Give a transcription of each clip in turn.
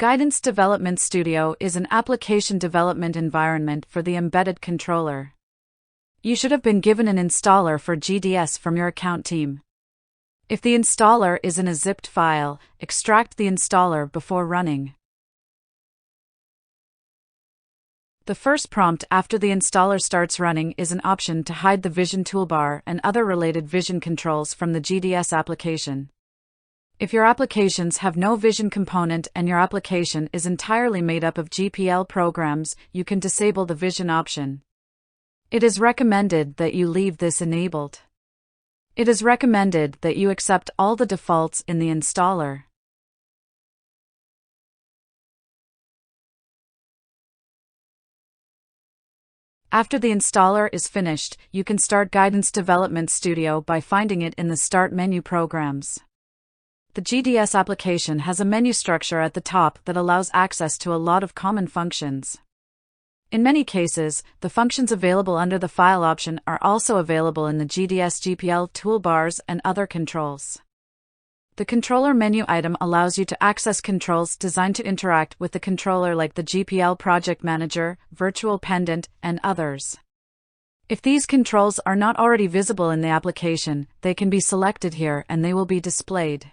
Guidance Development Studio is an application development environment for the embedded controller. You should have been given an installer for GDS from your account team. If the installer is in a zipped file, extract the installer before running. The first prompt after the installer starts running is an option to hide the vision toolbar and other related vision controls from the GDS application. If your applications have no vision component and your application is entirely made up of GPL programs, you can disable the vision option. It is recommended that you leave this enabled. It is recommended that you accept all the defaults in the installer. After the installer is finished, you can start Guidance Development Studio by finding it in the Start menu Programs. The GDS application has a menu structure at the top that allows access to a lot of common functions. In many cases, the functions available under the File option are also available in the GDS GPL toolbars and other controls. The controller menu item allows you to access controls designed to interact with the controller like the GPL Project Manager, Virtual Pendant, and others. If these controls are not already visible in the application, they can be selected here and they will be displayed.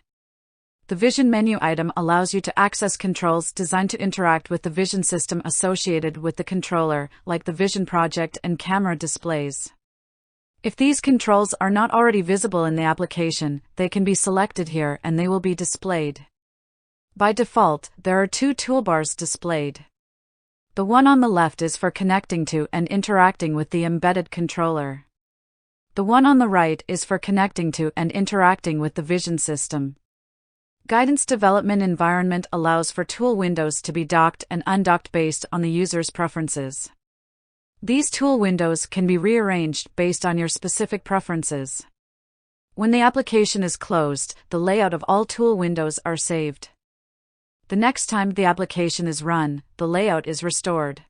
The Vision menu item allows you to access controls designed to interact with the vision system associated with the controller, like the Vision Project and camera displays. If these controls are not already visible in the application, they can be selected here and they will be displayed. By default, there are two toolbars displayed. The one on the left is for connecting to and interacting with the embedded controller. The one on the right is for connecting to and interacting with the vision system. Guidance Development Environment allows for tool windows to be docked and undocked based on the user's preferences. These tool windows can be rearranged based on your specific preferences. When the application is closed, the layout of all tool windows are saved. The next time the application is run, the layout is restored.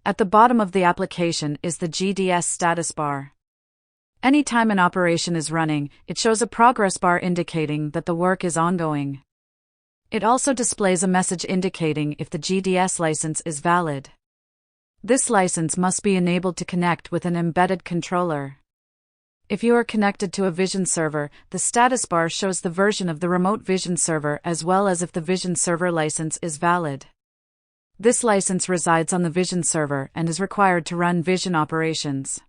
At the bottom of the application is the GDS status bar. Anytime an operation is running, it shows a progress bar indicating that the work is ongoing. It also displays a message indicating if the GDS license is valid. This license must be enabled to connect with an embedded controller. If you are connected to a vision server, the status bar shows the version of the remote vision server as well as if the vision server license is valid. This license resides on the vision server and is required to run vision operations.